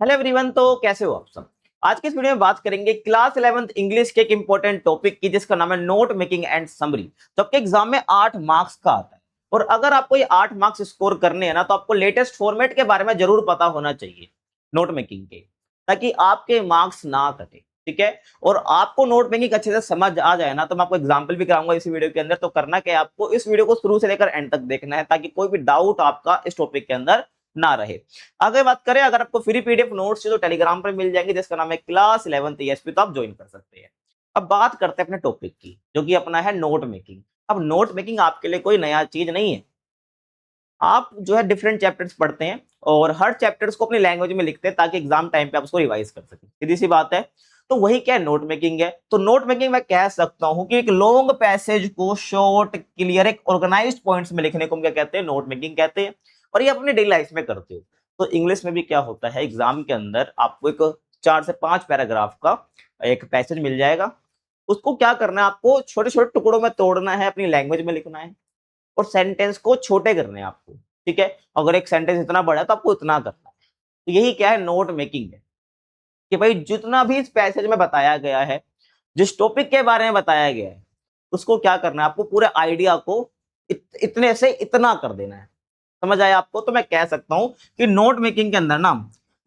Hello everyone, तो कैसे हो आप सब। आज के इस वीडियो में बात करेंगे क्लास 11th इंग्लिश के एक इंपॉर्टेंट टॉपिक की, जिसका नाम है नोट मेकिंग एंड समरी। तो आपके एग्जाम में 8 मार्क्स का आता है और अगर आपको ये 8 मार्क्स स्कोर करने हैं ना, तो आपको लेटेस्ट फॉर्मेट के बारे में जरूर पता होना चाहिए नोट मेकिंग के, ताकि आपके मार्क्स ना कटे। ठीक है, और आपको नोट मेकिंग अच्छे से समझ आ जाए ना, तो मैं आपको एग्जाम्पल भी कराऊंगा इस वीडियो के अंदर। तो करना क्या है, आपको इस वीडियो को शुरू से लेकर एंड तक देखना है, ताकि कोई भी डाउट आपका इस टॉपिक के अंदर ना रहे। आगे बात करें, अगर आपको फ्री पीडीएफ नोट्स चाहिए तो टेलीग्राम पर मिल जाएंगे, जिसका नाम है क्लास 11th ईएसपी, तो आप ज्वाइन कर सकते हैं। अब बात करते हैं अपने टॉपिक की, जो कि अपना है नोट मेकिंग। अब नोट मेकिंग आपके लिए कोई नया चीज नहीं है। आप जो है डिफरेंट चैप्टर्स पढ़ते हैं और हर चैप्टर्स को अपनी लैंग्वेज में लिखते हैं, ताकि एग्जाम टाइम पे आप उसको रिवाइज कर सकें। सीधी सी बात है। तो वही क्या नोट मेकिंग है। तो नोट मेकिंग मैं कह सकता हूं कि एक लॉन्ग पैसेज को शॉर्ट क्लियर एक ऑर्गेनाइज्ड पॉइंट्स में लिखने को हम क्या कहते हैं, नोट मेकिंग कहते हैं। और ये अपनी डेली लाइफ में करते हो। तो इंग्लिश में भी क्या होता है, एग्जाम के अंदर आपको एक 4 से 5 पैराग्राफ का एक पैसेज मिल जाएगा। उसको क्या करना है, आपको छोटे छोटे टुकड़ों में तोड़ना है, अपनी लैंग्वेज में लिखना है और सेंटेंस को छोटे करने हैं आपको। ठीक है, अगर एक सेंटेंस इतना बड़ा है तो आपको इतना करना है। तो यही क्या है, नोट मेकिंग है। कि भाई जितना भी इस पैसेज में बताया गया है, जिस टॉपिक के बारे में बताया गया है, उसको क्या करना है, आपको पूरे आइडिया को इतने से इतना कर देना है। समझ आया आपको। तो मैं कह सकता हूं कि नोट मेकिंग के अंदर ना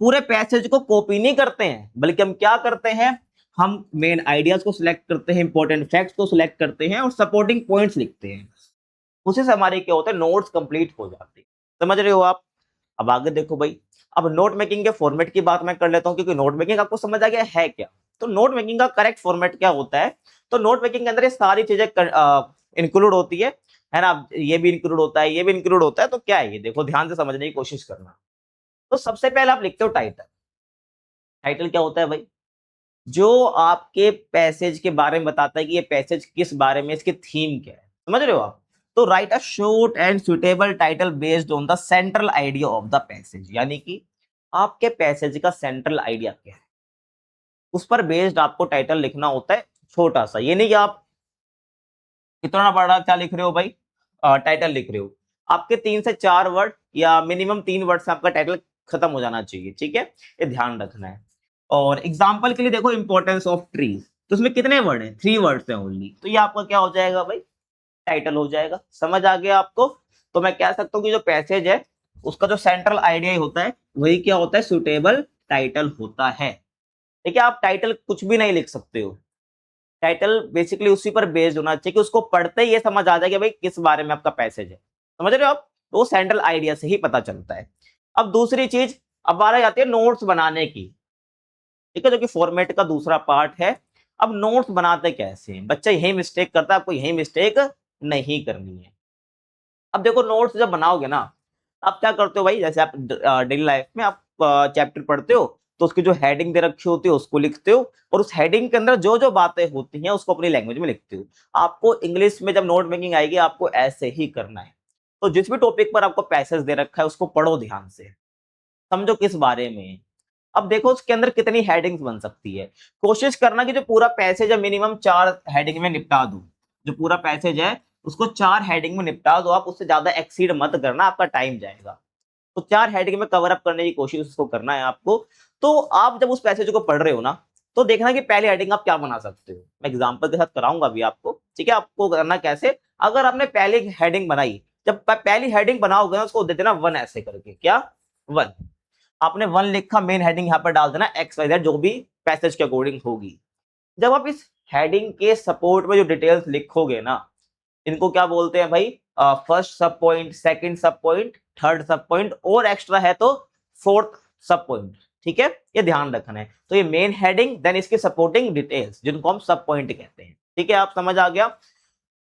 पूरे पैसेज को कॉपी नहीं करते हैं, बल्कि हम क्या करते हैं, हम मेन आइडियाज को सिलेक्ट करते हैं, इंपॉर्टेंट फैक्ट्स को सिलेक्ट करते हैं और सपोर्टिंग पॉइंट्स लिखते हैं। उसी से हमारे क्या होता है, नोट्स कंप्लीट हो जाते हैं। समझ रहे हो आप। अब आगे देखो भाई, अब नोट मेकिंग के फॉर्मेट की बात मैं कर लेता हूं, क्योंकि नोट मेकिंग आपको समझ आ गया है क्या। तो नोट मेकिंग का करेक्ट फॉर्मेट क्या होता है। तो नोट मेकिंग के अंदर ये सारी चीजें इंक्लूड होती है ना। ये भी इंक्लूड होता है, ये भी इंक्लूड होता है। तो क्या है ये, देखो ध्यान से समझने की कोशिश करना। तो सबसे पहले आप लिखते हो टाइटल। टाइटल क्या होता है भाई, जो आपके पैसेज के बारे में बताता है कि ये पैसेज किस बारे में, इसकी थीम क्या है। समझ रहे हो आप। तो right a short and suitable title based on the central idea of the passage, यानी कि आपके पैसेज का सेंट्रल आइडिया क्या है, उस पर बेस्ड आपको टाइटल लिखना होता है। छोटा सा, ये नहीं कि आप कितना बड़ा क्या लिख रहे हो भाई, टाइटल लिख रहे हो। आपके 3 से 4 वर्ड या मिनिमम 3 वर्ड से आपका टाइटल खत्म हो जाना चाहिए। ठीक है, ये ध्यान रखना है। और एग्जाम्पल के लिए देखो, इंपॉर्टेंस ऑफ ट्रीज, तो उसमें कितने वर्ड हैं, 3 वर्ड्स हैं ओनली। तो ये आपका क्या हो जाएगा भाई, टाइटल हो जाएगा। समझ आ गया आपको। तो मैं कह सकता हूँ कि जो पैसेज है उसका जो सेंट्रल आइडिया होता है, वही क्या होता है, सुटेबल टाइटल होता है। ठीक है, आप टाइटल कुछ भी नहीं लिख सकते हो। टाइटल बेसिकली उसी पर बेस्ड होना चाहिए कि उसको पढ़ते ही ये समझ आ जाए कि भाई किस बारे में आपका पैसेज है। समझ रहे हो आप। तो सेंट्रल आइडिया से ही पता चलता है। अब दूसरी चीज, अब आ जाती है नोट्स बनाने की। ठीक है, जो कि फॉर्मेट का दूसरा पार्ट है। अब नोट्स बनाते कैसे हैं, बच्चा यही मिस्टेक करता है, आपको यही मिस्टेक नहीं करनी है। अब देखो, नोट्स जब बनाओगे ना, आप क्या करते हो भाई, जैसे आप डेली लाइफ में आप चैप्टर पढ़ते हो, तो उसकी जो हेडिंग दे रखी होती है उसको लिखते हो, और उस हेडिंग के अंदर जो जो बातें होती हैं उसको अपनी लैंग्वेज में लिखते हो। आपको इंग्लिश में जब नोट मेकिंग आएगी, आपको ऐसे ही करना है। तो जिस भी टॉपिक पर आपको पैसेज दे रखा है, उसको पढ़ो ध्यान से, समझो किस बारे में है। अब देखो उसके अंदर कितनी हेडिंग्स बन सकती है। कोशिश करना कि जो पूरा पैसेज है मिनिमम 4 हेडिंग में निपटा दो। जो पूरा पैसेज है उसको 4 हेडिंग में निपटा दो। आप उससे ज्यादा एक्सीड मत करना, आपका टाइम जाएगा। तो 4 हेडिंग में कवर अप करने की कोशिश उसको करना है आपको। तो आप जब उस पैसेज को पढ़ रहे हो ना, तो देखना कि पहली हेडिंग आप क्या बना सकते हो। मैं एग्जांपल के साथ कराऊंगा अभी आपको। ठीक है, आपको करना कैसे, अगर आपने पहली हेडिंग बनाई, जब पहली हेडिंग बनाओगे ना, उसको दे देना 1 ऐसे करके, क्या 1। आपने 1 लिखा, मेन हेडिंग यहाँ पर डाल देना XYZ, जो भी पैसेज के अकॉर्डिंग होगी। जब आप इस हेडिंग के सपोर्ट में जो डिटेल्स लिखोगे ना, इनको क्या बोलते हैं भाई, फर्स्ट सब पॉइंट, सेकंड सब पॉइंट, थर्ड सब पॉइंट, और एक्स्ट्रा है तो फोर्थ सब पॉइंट। ठीक है, ये ध्यान रखना है। तो ये मेन हेडिंग, देन इसकी सपोर्टिंग डिटेल्स, जिनको हम सब पॉइंट कहते हैं। ठीक है, आप समझ आ गया।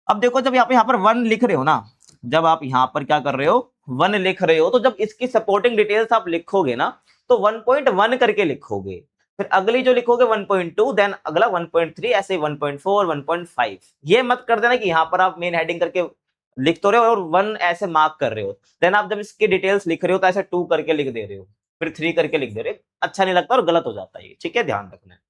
अब देखो, जब आप यहाँ पर 1 लिख रहे हो ना, जब आप यहाँ पर क्या कर रहे हो, 1 लिख रहे हो, तो जब इसकी सपोर्टिंग डिटेल्स आप लिखोगे ना, तो 1.1 करके लिखोगे। फिर अगली जो लिखोगे 1.2, देन अगला 1.3, ऐसे 1.4, 1.5। ये मत कर देना कि यहाँ पर आप मेन हेडिंग करके लिख तो रहे हो और 1 ऐसे मार्क कर रहे हो, देन आप जब इसकी डिटेल्स लिख रहे हो तो ऐसे 2 करके लिख दे रहे हो, फिर 3 करके लिख दे रहे हो। अच्छा नहीं लगता और गलत हो जाता है ये। ठीक है, ध्यान रखना है।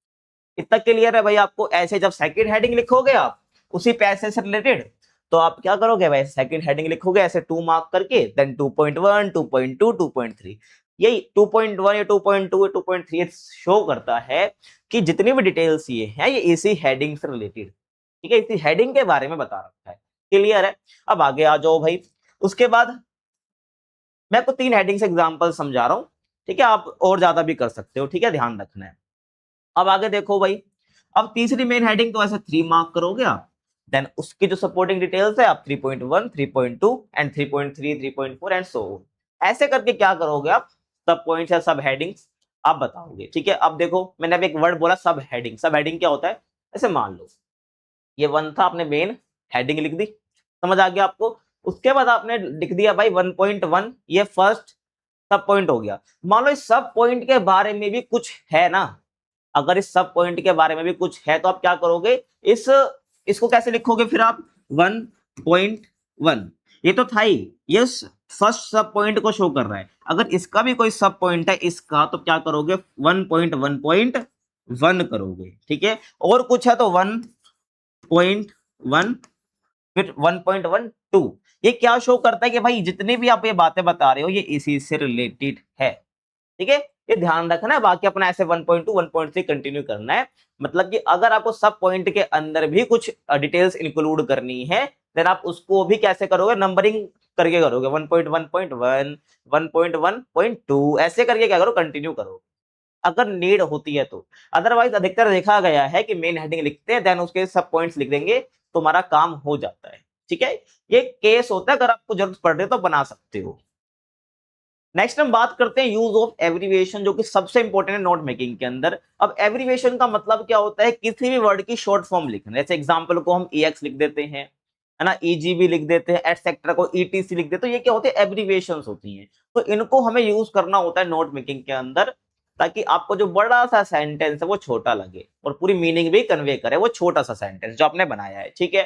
इतना क्लियर है भाई आपको। ऐसे जब सेकंड हेडिंग लिखोगे आप उसी पैसे से रिलेटेड, तो आप क्या करोगे भाई, सेकंड हेडिंग लिखोगे ऐसे 2 मार्क करके, देन 2.1, 2.2, 2.3। यही 2.1 या 2.2 या 2.3 शो करता है कि जितनी भी डिटेल्स ये है ये इसी हेडिंग से रिलेटेड, ठीक है, इसी हेडिंग के बारे में बता रखा है। क्लियर है? अब आगे आ जाओ भाई। उसके बाद मैं आपको 3 हेडिंग्स एग्जांपल समझा रहा हूं, ठीक है, आप और ज्यादा भी कर सकते हो, ठीक है, ध्यान रखना है। अब आगे देखो भाई, अब तीसरी मेन हेडिंग तो ऐसे 3 मार्क करोगे आप, देन उसकी जो सपोर्टिंग डिटेल्स है आप 3.1, 3.2 एंड 3.3, 3.4 एंड सो ऑन। ऐसे करके क्या करोगे आप, सब पॉइंट्स या सब हेडिंग्स आप बताओगे, ठीक है। अब देखो मैंने अभी एक वर्ड बोला सब हेडिंग, सब हेडिंग क्या होता है, ऐसे मान लो ये 1 था, आपने मेन हेडिंग लिख दी, समझ आ गया आपको। उसके बाद आपने लिख दिया भाई 1.1, ये फर्स्ट सब पॉइंट हो गया। मान लो इस सब पॉइंट के बारे में भी कुछ है ना, अगर इस सब पॉइंट के बारे में भी कुछ है तो आप क्या करोगे, इस इसको कैसे लिखोगे फिर आप 1.1, ये तो था ही, ये फर्स्ट सब पॉइंट को शो कर रहा है। अगर इसका भी कोई सब पॉइंट है इसका, तो क्या करोगे 1.1.1 करोगे, ठीक है। और कुछ है तो 1.1, फिर 1.12। ये क्या शो करता है कि भाई जितनी भी आप ये बातें बता रहे हो ये इसी से रिलेटेड है, ठीक है। ये ध्यान रखना है, बाकी अपना ऐसे 1.2 1.3 कंटिन्यू करना है। मतलब कि अगर आपको सब पॉइंट के अंदर भी कुछ डिटेल्स इंक्लूड करनी है, देन आप उसको भी कैसे करोगे, नंबरिंग करके करोगे, 1.1.1, 1.1.2 ऐसे करके क्या करो, कंटिन्यू करो अगर नीड होती है तो। अदरवाइज अधिकतर देखा गया है कि मेन हेडिंग लिखते हैं देन उसके सब पॉइंट्स लिख देंगे, तुम्हारा काम हो जाता है, ठीक है। ये केस होता है, अगर आपको जरूरत पड़ रही है तो बना सकते हो। नेक्स्ट हम बात करते हैं यूज ऑफ एब्रीविएशन, जो कि सबसे इंपॉर्टेंट है नोट मेकिंग के अंदर। अब एब्रीविएशन का मतलब क्या होता है, किसी भी वर्ड की शॉर्ट फॉर्म लिखना। जैसे एग्जांपल को हम EX लिख देते हैं, है ना, EGB लिख देते हैं, एटसेट्रा को ETC लिख देते हैं, तो ये क्या होते हैं, एब्रीविएशंस होती हैं। तो इनको हमें यूज करना होता है नोट मेकिंग के अंदर, ताकि आपको जो बड़ा सा सेंटेंस है वो छोटा लगे और पूरी मीनिंग भी कन्वे करे वो छोटा सा सेंटेंस जो आपने बनाया है, ठीक है।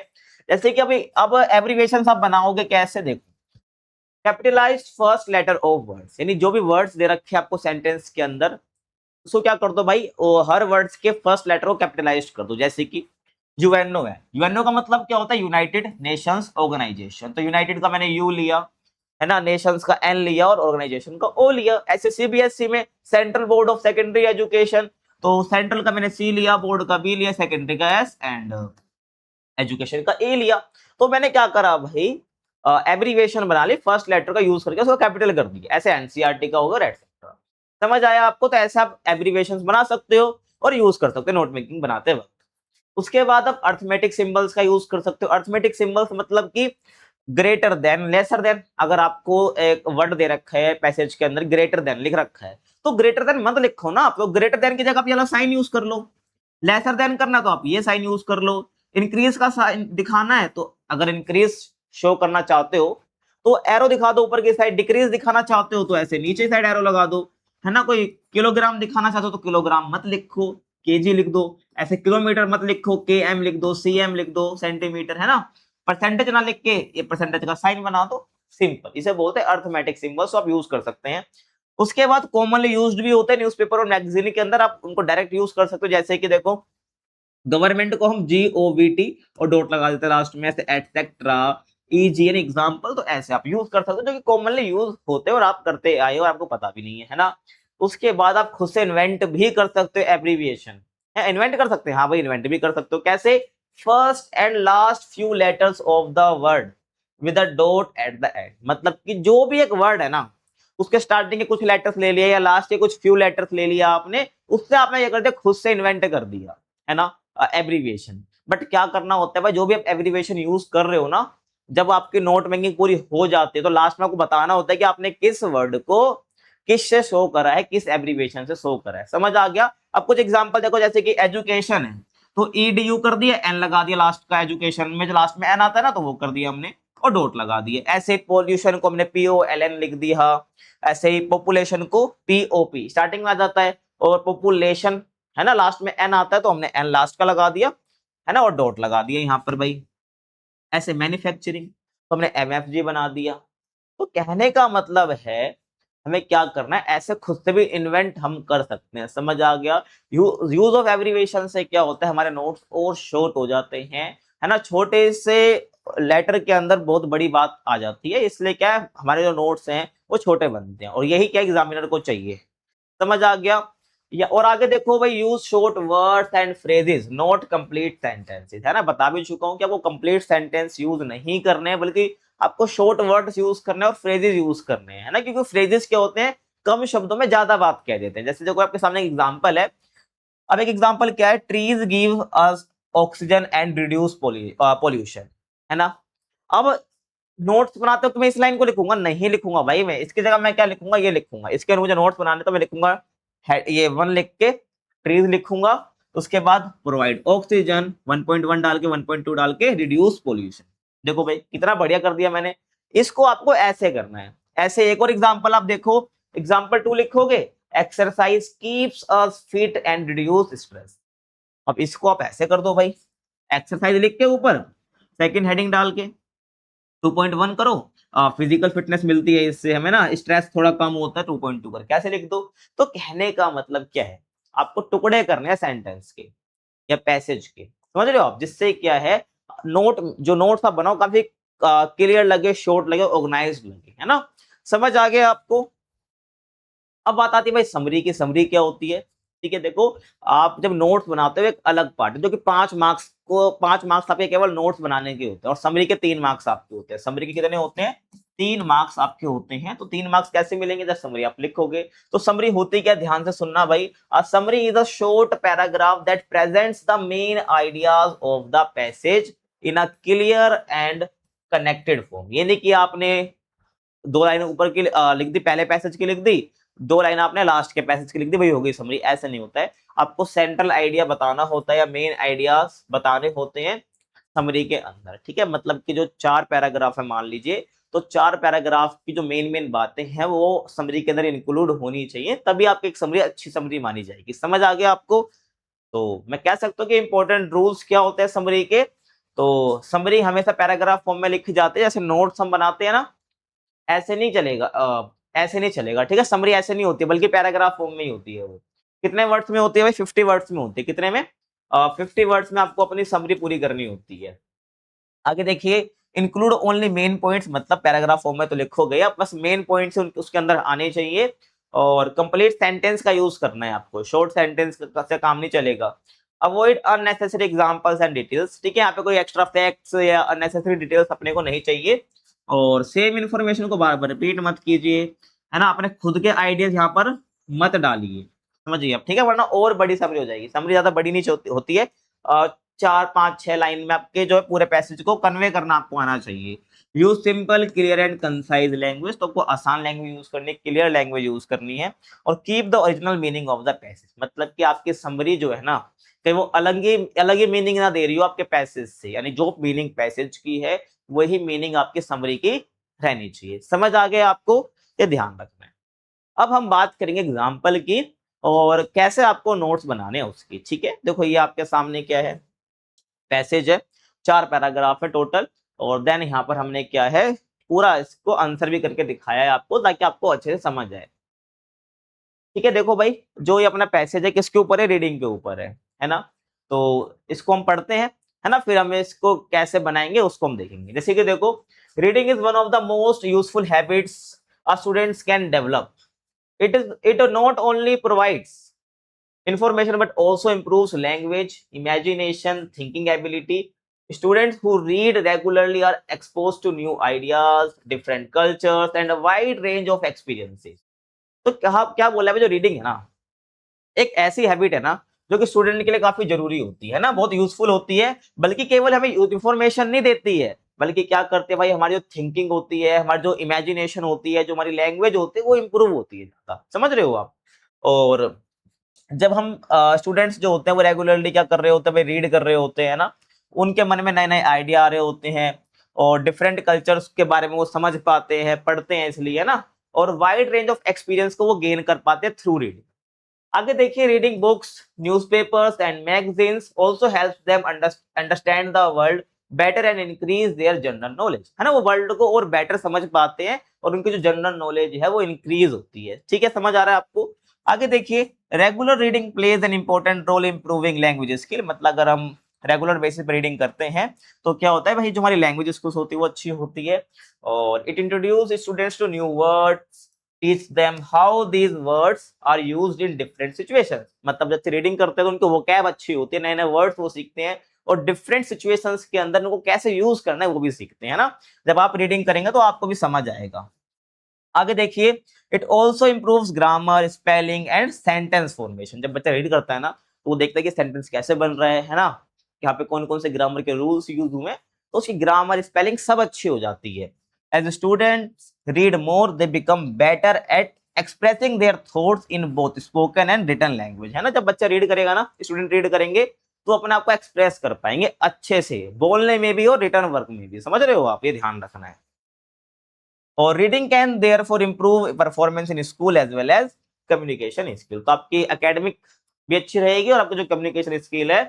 जैसे कि अभी अब एब्रीविएशंस आप बनाओगे कैसे, देखो capitalized first letter of words, यानी जो भी वर्ड्स दे रखे हैं आपको सेंटेंस के अंदर, उसको क्या कर दो भाई, हर वर्ड्स के फर्स्ट लेटर को कैपिटलाइज कर दो। जैसे कि यूएनओ है, यूएनओ का मतलब क्या होता है, यूनाइटेड नेशंस ऑर्गेनाइजेशन, तो यूनाइटेड का मैंने यू लिया, है ना, नेशंस का एन लिया और ऑर्गेनाइजेशन का ओ लिया। ऐसे सीबीएसई में central board of secondary education, तो सेंट्रल का मैंने सी लिया, बोर्ड का बी लिया, सेकेंडरी का एस एंड एजुकेशन का ए लिया। तो मैंने क्या करा भाई, एब्रीविएशन बना ली, फर्स्ट लेटर का यूज करके उसको कैपिटल कर दिया, ऐसे एनसीईआरटी का होगा एटसेट्रा। समझ आया आपको? तो ऐसे आप एब्रीविएशंस बना सकते हो और यूज कर सकते हो नोट मेकिंग बनाते वक्त। उसके बाद आप अर्थमेटिक सिंबल्स का यूज कर सकते हो। अर्थमेटिक सिंबल्स मतलब कि ग्रेटर देन, लेसर देन, अगर आपको एक वर्ड दे रखा है पैसेज के अंदर ग्रेटर देन लिख रखा है, तो ग्रेटर देन मत लिखो ना आप, तो ग्रेटर देन की जगह आप ये वाला साइन यूज कर लो। लेसर देन करना तो आप ये साइन यूज कर लो। इंक्रीज का साइन दिखाना है तो अगर इंक्रीज शो करना चाहते हो तो एरो दिखा दो ऊपर की साइड, डिक्रीज दिखाना चाहते हो तो ऐसे नीचे साइड एरो लगा दो, है ना। कोई किलोग्राम दिखाना चाहते हो तो किलोग्राम मत लिखो, केजी लिख दो। ऐसे किलोमीटर मत लिखो, केएम लिख दो, सीएम लिख दो, सेंटीमीटर, है ना। परसेंटेज ना लिख के ये परसेंटेज का साइन बना दो, सिंपल। इसे बोलते हैं अर्थमेटिक सिंबल्स, आप यूज कर सकते हैं। उसके बाद कॉमनली यूज्ड भी होते हैं न्यूज़पेपर और मैगजीन के अंदर, आप उनको डायरेक्ट यूज कर सकते हो। जैसे कि देखो गवर्नमेंट को हम GOVT और डॉट लगा देते हैं लास्ट में, ऐसे एटसेट्रा, EG एन एग्जांपल, तो ऐसे आप यूज कर सकते हो जो कि कॉमनली यूज होते हैं और आप करते आए हो और आपको पता भी नहीं है, है ना। उसके बाद आप खुद से इन्वेंट भी कर सकते हो एब्रीविएशन, है, इन्वेंट कर सकते हैं, हाँ भाई इन्वेंट भी कर सकते हो। कैसे, first and last few letters of the word with a dot at the end, मतलब कि जो भी एक वर्ड है ना उसके स्टार्टिंग के कुछ लेटर्स ले लिया या लास्ट के कुछ फ्यू लेटर्स ले लिया आपने, उससे आपने ये कर दिया, खुद से इन्वेंट कर दिया, है ना, एब्रीविएशन। बट क्या करना होता है भाई, जो भी आप एब्रीविएशन यूज कर रहे हो ना, जब आपकी नोट मेकिंग पूरी हो जाती है तो लास्ट में आपको बताना होता है कि आपने किस वर्ड को किस से शो करा है, किस एब्रीविएशन से शो करा है। समझ आ गया? अब कुछ एग्जांपल देखो, जैसे कि एजुकेशन है तो EDU कर दिया, एन लगा दिया लास्ट का, एजुकेशन में जो लास्ट में एन आता है ना तो वो कर दिया हमने और डॉट लगा दिए। ऐसे पॉल्यूशन को हमने POLN लिख दिया, ऐसे ही पॉपुलेशन को POP स्टार्टिंग में आ जाता है, और पॉपुलेशन, है ना, लास्ट में एन आता है तो हमने एन लास्ट का लगा दिया, है ना, और डॉट लगा दिया यहाँ पर भाई। ऐसे मैन्युफैक्चरिंग तो हमने MFG बना दिया। तो कहने का मतलब है हमें क्या करना है, ऐसे खुद से भी इन्वेंट हम कर सकते हैं। समझ आ गया? यूज ऑफ एब्रीविएशन से क्या होता है, हमारे नोट्स और शॉर्ट हो जाते हैं, है ना, छोटे से लेटर के अंदर बहुत बड़ी बात आ जाती है, इसलिए क्या है हमारे जो नोट्स हैं वो छोटे बनते हैं, और यही क्या एग्जामिनर को चाहिए। समझ आ गया? या और आगे देखो भाई, use short words and phrases not complete sentences, है ना, बता भी चुका हूं कि आपको कंप्लीट सेंटेंस यूज नहीं करने हैं, बल्कि आपको शॉर्ट वर्ड्स यूज करने हैं और फ्रेजेस यूज करने हैं, है ना, क्योंकि फ्रेजेस क्या होते हैं, कम शब्दों में ज्यादा बात कह देते हैं। जैसे देखो आपके सामने एग्जाम्पल है, अब एक एग्जाम्पल क्या है, trees give us oxygen and reduce pollution, है ना। अब नोट्स बनाते हो तो मैं इस लाइन को लिखूंगा नहीं, लिखूंगा भाई, मैं इसकी जगह मैं क्या लिखूंगा, ये लिखूंगा, इसके मुझे नोट्स बनाने तो मैं लिखूंगा ये 1 लिख के ट्रीज लिखूंगा, उसके बाद प्रोवाइड ऑक्सीजन 1.1 डाल के 1.2 डाल के रिड्यूस पोल्यूशन। देखो भाई कितना बढ़िया कर दिया मैंने। इसको आपको ऐसे करना है। ऐसे एक और एग्जांपल आप देखो, एग्जांपल 2 लिखोगे, exercise keeps us fit and reduce stress. अब इसको आप ऐसे कर दो भाई, एक्सरसाइज लिख के ऊपर सेकंड हेडिंग डाल के 2.1 करो, फिजिकल फिटनेस मिलती है इससे हमें ना, स्ट्रेस थोड़ा कम होता है 2.2 कर कैसे लिख दो। तो कहने का मतलब क्या है, आपको टुकड़े करने हैं सेंटेंस के या पैसेज के, समझ रहे हो आप, जिससे क्या है नोट, जो नोट्स आप बनाओ काफी क्लियर लगे, शॉर्ट लगे, ऑर्गेनाइज्ड लगे, है ना। समझ आ गया आपको? अब बात आती है भाई समरी की। समरी क्या होती है? ठीक है, देखो आप जब नोट्स बनाते हो एक अलग पार्ट है जो कि 5 मार्क्स आपके केवल नोट्स बनाने के होते हैं, और समरी के 3 मार्क्स आपके होते हैं। समरी के कितने होते हैं? 3 मार्क्स आपके होते हैं। तो 3 मार्क्स कैसे मिलेंगे जब समरी आप लिखोगे। तो समरी होती क्या, ध्यान से सुनना भाई। A summary is a short paragraph that presents the main ideas of the passage in a clear and connected form. ये नहीं कि आपने 2 लाइन ऊपर की लिख दी, पहले पैसेज की लिख दी, 2 लाइन आपने लास्ट के पैसेज की लिख दी, वही होगी समरी। ऐसा नहीं होता है, आपको सेंट्रल आइडिया बताना होता है या मेन आइडियाज बताने होते हैं समरी के अंदर। ठीक है, मतलब कि जो 4 पैराग्राफ है मान लीजिए, तो 4 पैराग्राफ की जो मेन मेन बातें हैं वो समरी के अंदर इंक्लूड होनी चाहिए, तभी आपकी एक समरी अच्छी समरी मानी जाएगी। समझ आ गया आपको? तो मैं कह सकता हूँ कि इंपॉर्टेंट रूल्स क्या होते हैं समरी के। तो समरी हमेशा पैराग्राफ फॉर्म में लिखी जाती है, जैसे नोट्स हम बनाते हैं ना, ऐसे नहीं चलेगा, ऐसे नहीं चलेगा। ठीक है, समरी ऐसे नहीं होती, बल्कि पैराग्राफ फॉर्म में ही होती है वो। कितने वर्ड्स में होती है भाई? 50 वर्ड्स में होती है। कितने में? 50 वर्ड्स में आपको अपनी समरी पूरी करनी होती है। आगे देखिए, इंक्लूड ओनली मेन पॉइंट्स, मतलब पैराग्राफ फॉर्म में तो लिखोगे आप, बस मेन पॉइंट्स उसके अंदर आने चाहिए। और कंप्लीट सेंटेंस का यूज करना है आपको, शॉर्ट सेंटेंस से काम नहीं चलेगा। Avoid unnecessary examples and details. ठीक है, यहाँ पे कोई एक्स्ट्रा फैक्ट्स या अननेसेसरी डिटेल्स अपने को नहीं चाहिए। और सेम इन्फॉर्मेशन को बार बार रिपीट मत कीजिए, है ना, अपने खुद के आइडियाज यहाँ पर मत डालिए। समझिए आप? ठीक है, वरना और बड़ी समरी हो जाएगी। समरी ज्यादा बड़ी नहीं होती है, 4 5 6 लाइन में आपके जो है पूरे पैसेज को कन्वे करना आपको आना चाहिए। Use simple clear and concise language, तो आपको आसान लैंग्वेज यूज करनी है, क्लियर लैंग्वेज यूज करनी है। और keep the original meaning of the passage, मतलब कि आपकी समरी जो है ना, कहीं वो अलग ही मीनिंग ना दे रही हो आपके पैसेज से, यानी जो मीनिंग पैसेज की है वही मीनिंग आपकी समरी की रहनी चाहिए। समझ आ गया आपको? ये ध्यान रखना है। अब हम बात करेंगे एग्जाम्पल की, और कैसे आपको नोट्स बनाने हैं उसकी। ठीक है, देखो ये आपके सामने क्या है, पैसेज है, 4 पैराग्राफ है टोटल, और देन यहाँ पर हमने क्या है, पूरा इसको आंसर भी करके दिखाया है आपको, ताकि आपको अच्छे से समझ आए। ठीक है, देखो भाई, जो ये अपना पैसेज है किसके ऊपर है? रीडिंग के ऊपर है ना। तो इसको हम पढ़ते हैं, है ना, फिर हम इसको कैसे बनाएंगे उसको हम देखेंगे। जैसे कि देखो, reading is one of the most useful habits a students can develop. It not only provides information but also improves language, imagination, thinking ability. Students who read regularly are exposed to new ideas, different cultures and a wide range of experiences. तो क्या क्या बोला है, जो reading है ना, एक ऐसी हैबिट है ना जो कि स्टूडेंट के लिए काफी जरूरी होती है ना, बहुत यूजफुल होती है, बल्कि केवल हमें इंफॉर्मेशन नहीं देती है, बल्कि क्या करते हैं भाई, हमारी जो थिंकिंग होती है, हमारी जो इमेजिनेशन होती है, जो हमारी लैंग्वेज होती है, वो इंप्रूव होती है ज्यादा। समझ रहे हो आप? और जब हम स्टूडेंट्स जो होते हैं वो रेगुलरली क्या कर रहे होते हैं भाई, रीड कर रहे होते हैं ना, उनके मन में नए नए आइडिया आ रहे होते हैं, और डिफरेंट कल्चर्स के बारे में वो समझ पाते हैं, पढ़ते हैं इसलिए, है ना, और वाइड रेंज ऑफ एक्सपीरियंस को वो गेन कर पाते हैं थ्रू रीडिंग। आगे देखिए, reading books, newspapers and magazines also helps them understand the world better and increase their general knowledge, है ना, वो वर्ल्ड को और बेटर समझ पाते हैं, और उनकी जो जनरल नॉलेज है वो इंक्रीज होती है। ठीक है, समझ आ रहा है आपको? आगे देखिए, regular reading plays an important role improving language skill, मतलब अगर हम रेगुलर बेसिस पर रीडिंग करते हैं तो क्या होता है भाई, जो हमारी लैंग्वेज स्किल्स होती है वो अच्छी होती है। और it introduce students to new words, teach them how these words are used in different situations. मतलब जब रीडिंग करते हैं तो उनकी वोकैब अच्छी होती है, नए नए वर्ड्स वो सीखते हैं और डिफरेंट सिचुएशंस के अंदर उनको कैसे यूज करना है वो भी सीखते हैं ना। जब आप रीडिंग करेंगे तो आपको भी समझ आएगा। आगे देखिए, it also improves grammar, spelling and sentence formation. जब बच्चा रीड करता है ना तो वो देखता है कि सेंटेंस कैसे बन रहा है ना, यहाँ पे कौन कौन से ग्रामर के रूल्स यूज हुए, तो उसकी ग्रामर स्पेलिंग सब अच्छी हो जाती है। As students read more they become better at expressing their thoughts in both spoken and written language, है ना। जब बच्चा रीड करेगा ना, स्टूडेंट रीड करेंगे तो अपने आप को एक्सप्रेस कर पाएंगे अच्छे से, बोलने में भी और रिटर्न वर्क में भी। समझ रहे हो आप, ये ध्यान रखना है। और reading can therefore improve performance in school as well as communication skill. तो आपकी एकेडमिक भी अच्छी रहेगी और आपकी जो कम्युनिकेशन स्किल है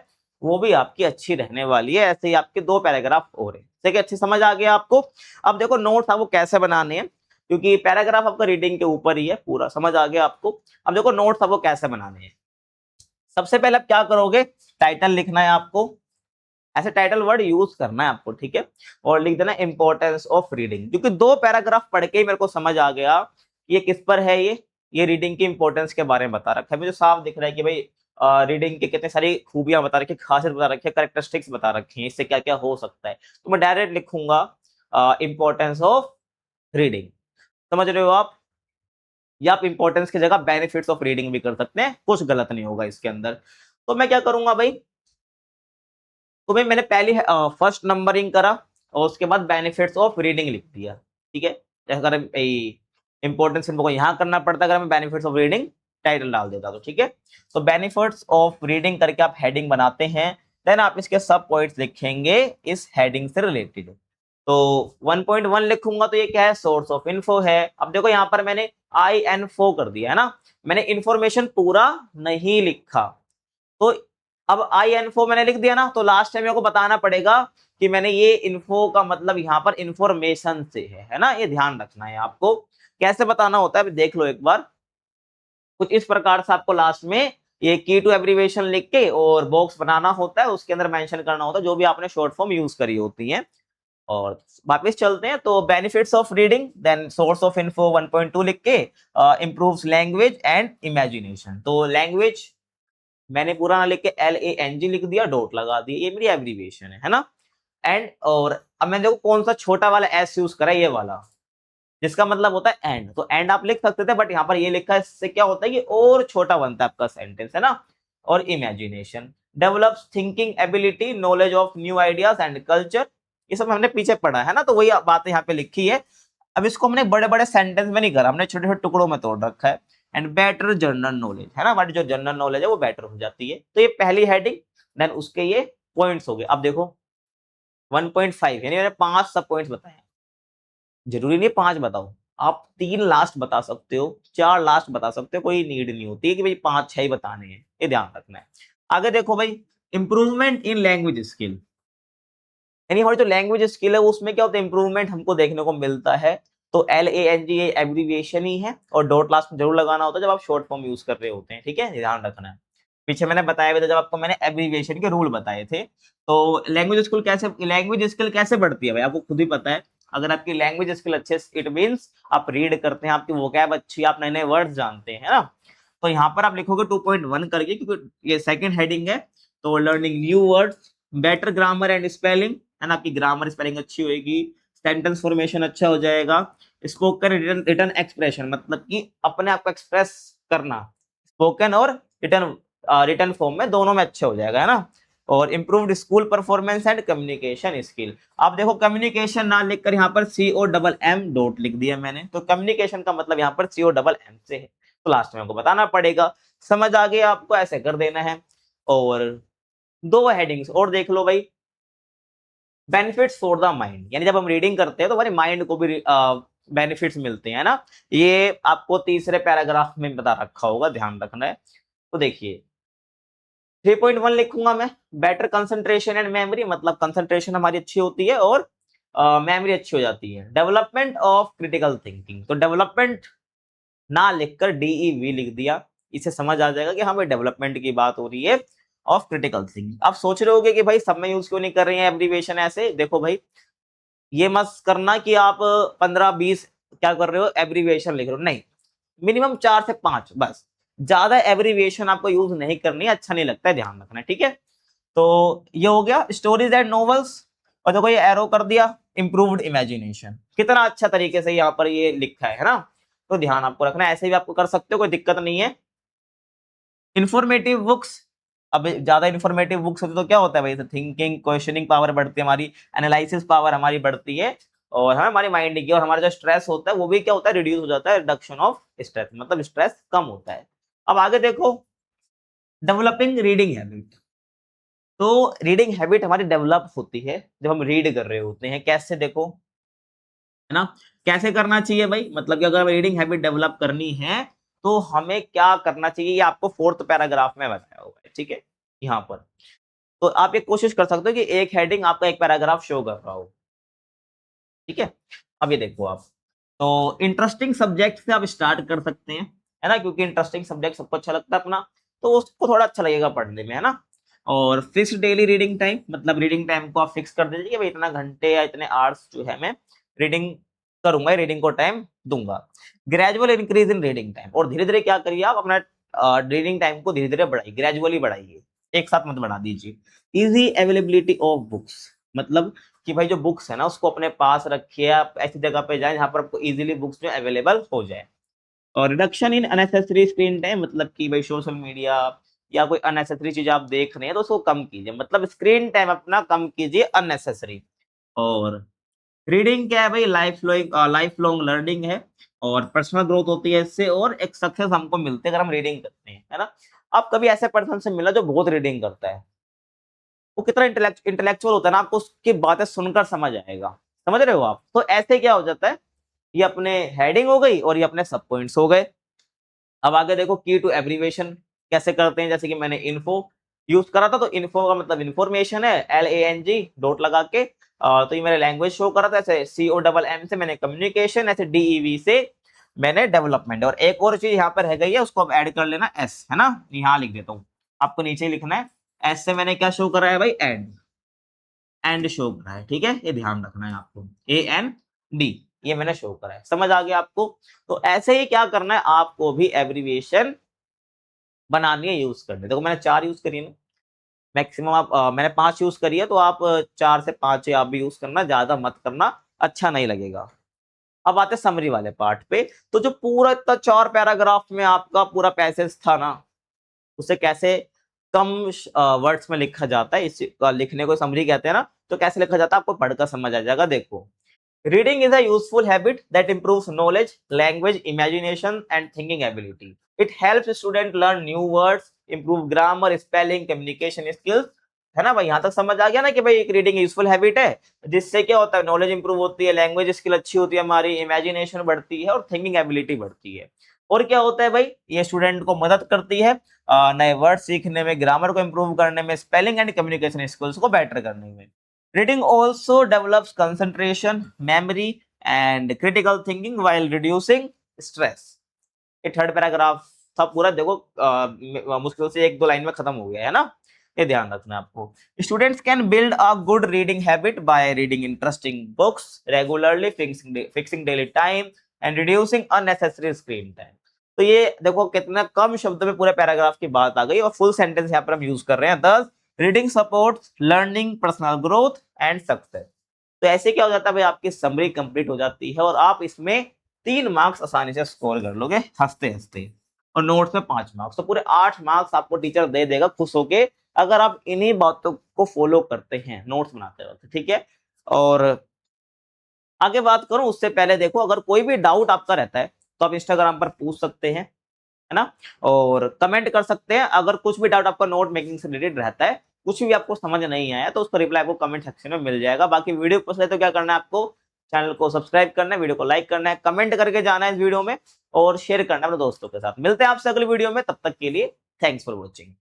वो भी आपकी अच्छी रहने वाली है। ऐसे ही आपके 2 पैराग्राफ और है, ठीक है। अच्छी समझ आ गया आपको। अब देखो नोट्स आपको कैसे बनाने हैं, क्योंकि पैराग्राफ आपका रीडिंग के ऊपर ही है, पूरा समझ आ गया आपको। अब देखो नोट्स आपको कैसे बनाने हैं। सबसे पहले आप क्या करोगे, टाइटल लिखना है आपको, ऐसे टाइटल वर्ड यूज करना है आपको, ठीक है। और लिख देना इंपॉर्टेंस ऑफ रीडिंग, क्योंकि 2 पैराग्राफ पढ़ के ही मेरे को समझ आ गया ये किस पर है। ये रीडिंग की इंपॉर्टेंस के बारे में बता रखा है, मुझे साफ दिख रहा है कि भाई रीडिंग की कितनी सारी खूबियां बता रखी है, खासियत बता रखी है, कैरेक्टरिस्टिक्स बता रखी है, इससे क्या क्या हो सकता है। तो मैं डायरेक्ट लिखूंगा इंपॉर्टेंस ऑफ रीडिंग। समझ रहे हो आप, या आप इंपॉर्टेंस की जगह बेनिफिट्स ऑफ रीडिंग भी कर सकते हैं, कुछ गलत नहीं होगा इसके अंदर। तो मैं क्या करूंगा भाई, तो भाई मैंने पहली फर्स्ट नंबरिंग करा और उसके बाद बेनिफिट्स ऑफ रीडिंग लिख दिया, ठीक है। अगर इंपॉर्टेंस सिंबल को यहाँ करना पड़ता, अगर मैं बेनिफिट्स ऑफ रीडिंग टाइटल डाल देता तो ठीक है। तो बेनिफिट्स ऑफ रीडिंग करके आप हेडिंग बनाते हैं, देन आप इसके सब पॉइंट्स लिखेंगे इस हेडिंग से रिलेटेड। तो 1.1 लिखूंगा तो ये क्या है, सोर्स ऑफ इन्फो है। अब देखो यहाँ पर मैंने INFO कर दिया है ना, मैंने इंफॉर्मेशन पूरा नहीं लिखा। तो अब INFO मैंने लिख दिया ना, तो लास्ट टाइम मेरे को बताना पड़ेगा कि मैंने ये इन्फो का मतलब यहाँ पर इंफॉर्मेशन से है ना। ये ध्यान रखना है आपको, कैसे बताना होता है देख लो एक बार। कुछ इस प्रकार से आपको लास्ट में ये की टू एब्रीविएशन लिख के और बॉक्स बनाना होता है, उसके अंदर मेंशन करना होता है जो भी आपने शॉर्ट फॉर्म यूज करी होती है। और वापस चलते हैं, तो benefits of reading, then source of info 1.2 लिख के इंप्रूव्स लैंग्वेज एंड इमेजिनेशन। तो लैंग्वेज मैंने पूरा ना लिख के LANG लिख दिया, डॉट लगा दिया, ये मेरी एब्रीविएशन है ना। एंड, और अब मैंने देखो कौन सा छोटा वाला S यूज करा, ये वाला, जिसका मतलब होता है एंड। तो एंड आप लिख सकते थे, बट यहाँ पर ये लिखा है, इससे क्या होता है कि और छोटा बनता है आपका सेंटेंस, है ना। और imagination develops thinking ability, knowledge of new ideas and culture, ये सब हमने पीछे पढ़ा है ना, तो वही बात यहाँ पे लिखी है। अब इसको हमने बड़े बड़े सेंटेंस में नहीं करा, हमने छोटे छोटे टुकड़ों में तोड़ रखा है। एंड बेटर जनरल नॉलेज, है ना, हमारी जो जनरल नॉलेज है वो बेटर हो जाती है। तो ये पहली हेडिंग, देन उसके ये पॉइंट्स हो गए। अब देखो 1.5 यानी मैंने 5 सब पॉइंट्स बताए। जरूरी नहीं 5 बताओ, आप 3 लास्ट बता सकते हो, 4 लास्ट बता सकते हो, कोई नीड नहीं होती है कि भाई 5-6 ही बताने हैं, ये ध्यान रखना है। आगे देखो भाई, इंप्रूवमेंट इन लैंग्वेज स्किल, यानी हमारी जो लैंग्वेज स्किल है उसमें क्या होता है, इंप्रूवमेंट हमको देखने को मिलता है। तो LANG ये एब्रीविएशन ही है, और डॉट लास्ट में जरूर लगाना होता है जब आप शॉर्ट फॉर्म यूज कर रहे होते हैं, ठीक है, ध्यान रखना है। पीछे मैंने बताया भी था जब आपको मैंने एब्रीविएशन के रूल बताए थे। तो लैंग्वेज स्किल कैसे बढ़ती है भाई, आपको खुद ही पता है। अगर आपकी लैंग्वेज स्किल अच्छे, इट मीन्स आप रीड करते हैं, आपकी वोकैब अच्छी, आप नए नए वर्ड्स जानते हैं, है ना। तो यहाँ पर आप लिखोगे 2.1 करके, क्योंकि ये सेकंड हेडिंग है। तो learning new words, better grammar and spelling, है ना, आपकी ग्रामर स्पेलिंग अच्छी होगी, सेंटेंस फॉर्मेशन अच्छा हो जाएगा, स्पोकन रिटन एक्सप्रेशन, मतलब कि अपने आप को एक्सप्रेस करना, स्पोकन और रिटन फॉर्म में, दोनों में अच्छे हो जाएगा, है ना। और improved school performance and communication skill. आप देखो कम्युनिकेशन ना लिखकर यहाँ पर COMM डॉट लिख दिया मैंने, तो कम्युनिकेशन का मतलब यहाँ पर COMM से है, तो लास्ट में हमको बताना पड़ेगा। समझ आ गया आपको, ऐसे कर देना है। और 2 हेडिंग्स और देख लो भाई, बेनिफिट्स फॉर द माइंड, यानी जब हम रीडिंग करते हैं तो हमारे माइंड को भी बेनिफिट्स मिलते हैं ना। ये आपको तीसरे पैराग्राफ में बता रखा होगा, ध्यान रखना है। तो देखिए 3.1 लिखूंगा मैं, बेटर कंसंट्रेशन एंड मेमोरी, मतलब कंसंट्रेशन हमारी अच्छी होती है और मेमोरी अच्छी हो जाती है। डेवलपमेंट ऑफ क्रिटिकल थिंकिंग, तो डेवलपमेंट ना लिखकर DEV लिख दिया, इससे समझ आ जाएगा कि हमें डेवलपमेंट की बात हो रही है। Of critical thinking. आप सोच रहे होगे कि भाई सब में यूज क्यों नहीं कर रहे हैं एब्रीविएशन ऐसे। देखो भाई, ये मत करना कि आप 15-20 क्या कर रहे हो, एब्रीविएशन लिख रहे हो, नहीं, मिनिमम 4 से 5 बस। ज्यादा एब्रीविएशन आपको यूज नहीं करनी है, अच्छा नहीं लगता है, ध्यान रखना है, ठीक है। तो ये हो गया स्टोरीज एंड नॉवेल्स। और देखो ये एरो कर दिया, इंप्रूव्ड इमेजिनेशन, कितना अच्छा तरीके से यहाँ पर ये लिखा है ना। तो ध्यान आपको रखना है, ऐसे भी आपको कर सकते हो, कोई दिक्कत नहीं है। इंफॉर्मेटिव बुक्स, अब ज्यादा इंफॉर्मेटिव बुक्स होती तो क्या होता है भाई, थिंकिंग क्वेश्चनिंग पावर बढ़ती है हमारी, एनालिसिस पावर हमारी बढ़ती है, और हमारी माइंड की और हमारा जो स्ट्रेस होता है वो भी क्या होता है, रिड्यूस हो जाता है, रिडक्शन ऑफ स्ट्रेस, मतलब स्ट्रेस कम होता है। अब आगे देखो, डेवलपिंग रीडिंग हैबिट। तो रीडिंग हैबिट हमारी डेवलप होती है जब हम रीड कर रहे होते हैं। कैसे, देखो, है ना, कैसे करना चाहिए भाई, मतलब कि अगर रीडिंग हैबिट डेवलप करनी है तो हमें क्या करना चाहिए, ये आपको 4th पैराग्राफ में बताया हुआ है, ठीक है, यहाँ पर। तो आप ये कोशिश कर सकते हो कि एक हेडिंग आपका एक पैराग्राफ शो कर रहा हो, ठीक है। अब ये देखो आप, तो इंटरेस्टिंग सब्जेक्ट से आप स्टार्ट कर सकते हैं, है ना, क्योंकि इंटरेस्टिंग सब्जेक्ट सबको अच्छा लगता है अपना, तो उसको थोड़ा अच्छा लगेगा पढ़ने में, है ना। और फिक्स डेली रीडिंग टाइम, मतलब रीडिंग टाइम को आप फिक्स कर दीजिए कि भाई इतना घंटे या इतने आवर्स जो है मैं रीडिंग करूंगा, रीडिंग को टाइम दूंगा। Gradual increase in reading time, और धीरे धीरे क्या करिए आप अपना रीडिंग टाइम को धीरे धीरे बढ़ाइए, ग्रेजुअली बढ़ाइए, एक साथ मत बढ़ा दीजिए। इजी अवेलेबिलिटी ऑफ बुक्स, मतलब कि भाई जो बुक्स है ना उसको अपने पास रखिए, आप ऐसी जगह पे जाएं जहां पर आपको इजीली बुक्स जो अवेलेबल हो जाए। और reduction in unnecessary screen time, मतलब कि भाई सोशल मीडिया या कोई अननेसेसरी चीज आप देख रहे हैं तो उसको कम कीजिए, मतलब स्क्रीन टाइम अपना कम कीजिए अननेसेसरी। और रीडिंग क्या है भाई, लाइफ लॉन्ग लर्निंग है, और पर्सनल ग्रोथ होती है इससे, और एक सक्सेस हमको मिलते हैं अगर हम रीडिंग करते हैं, है ना। आप कभी ऐसे पर्सन से मिला जो बहुत रीडिंग करता है, वो कितना इंटेलेक्चुअल होता है ना, आपको उसकी बातें सुनकर समझ आएगा, समझ रहे हो आप। तो ऐसे क्या हो जाता है, ये अपने हेडिंग हो गई और ये अपने सब पॉइंट्स हो गए। अब आगे देखो, की टू एब्रीविएशन कैसे करते हैं, जैसे कि मैंने इन्फो यूज करा था, तो इन्फो का मतलब इन्फॉर्मेशन है, LANG डॉट लगा के, तो ये मेरे लैंग्वेज शो करा था, ऐसे COMM से मैंने कम्युनिकेशन, ऐसे DEV से मैंने डेवलपमेंट। और एक और चीज यहाँ पर है गई है, उसको अब ऐड कर लेना S, है ना, यहाँ लिख देता हूँ, आपको नीचे लिखना है। S से मैंने क्या शो करा है भाई, एंड शो करा है, ठीक है, ये ध्यान रखना है आपको, AND, ये मैंने शो करा है, समझ आ गया आपको। तो ऐसे ही क्या करना है, आपको भी एब्रीविएशन बनानी है, यूज करनी है। देखो मैंने 4 यूज करी है ना, मैक्सिमम आप मैंने 5 यूज करी है, तो आप 4 से 5 ही आप भी यूज करना, ज्यादा मत करना, अच्छा नहीं लगेगा। अब आते समरी वाले पार्ट पे। तो जो पूरा इतना 4 पैराग्राफ में आपका पूरा पैसेज था ना, उसे कैसे कम वर्ड्स में लिखा जाता है, इस लिखने को समरी कहते हैं ना, तो कैसे लिखा जाता है आपको पढ़कर समझ आ जाएगा। देखो, reading is a useful habit that improves knowledge, language, imagination and thinking ability. It helps student learn new words, improve grammar, spelling, communication skills, है ना भाई, यहाँ तक समझ आ गया ना कि भाई एक रीडिंग यूजफुल हैबिट है, जिससे क्या होता है, नॉलेज इंप्रूव होती है, लैंग्वेज स्किल अच्छी होती है हमारी, इमेजिनेशन बढ़ती है और थिंकिंग एबिलिटी बढ़ती है। और क्या होता है भाई, ये स्टूडेंट को मदद करती है नए वर्ड सीखने में, ग्रामर को इंप्रूव करने में, स्पेलिंग एंड कम्युनिकेशन स्किल्स को बेटर करने में। Reading also develops concentration, memory and critical thinking while reducing stress. ये 3rd पैराग्राफ था पूरा, देखो मुश्किल से 1-2 लाइन में खत्म हो गया है ना, ये ध्यान रखना है आपको। Students can build a good reading habit by reading interesting books regularly, fixing daily time and reducing unnecessary screen time. तो ये देखो कितना कम शब्द में पूरे पैराग्राफ की बात आ गई, और फुल सेंटेंस यहाँ पर हम यूज कर रहे हैं। दस reading supports learning, personal growth and success. तो ऐसे क्या हो जाता है भाई, आपकी समरी कंप्लीट हो जाती है, और आप इसमें 3 मार्क्स आसानी से स्कोर कर लोगे हंसते हंसते, और नोट्स में 5 मार्क्स, तो पूरे 8 मार्क्स आपको टीचर दे देगा खुश होके, अगर आप इन्हीं बातों को फॉलो करते हैं नोट्स बनाते वक्त, ठीक है। और आगे बात करूं उससे पहले देखो, अगर कोई भी डाउट आपका रहता है तो आप इंस्टाग्राम पर पूछ सकते हैं, है ना, और कमेंट कर सकते हैं। अगर कुछ भी डाउट आपका नोट मेकिंग से रिलेटेड रहता है, कुछ भी आपको समझ नहीं आया, तो उसका रिप्लाई आपको कमेंट सेक्शन में मिल जाएगा। बाकी वीडियो पसंद है तो क्या करना है आपको, चैनल को सब्सक्राइब करना है, वीडियो को लाइक करना है, कमेंट करके जाना है इस वीडियो में, और शेयर करना है अपने दोस्तों के साथ। मिलते हैं आपसे अगली वीडियो में, तब तक के लिए थैंक्स फॉर वॉचिंग।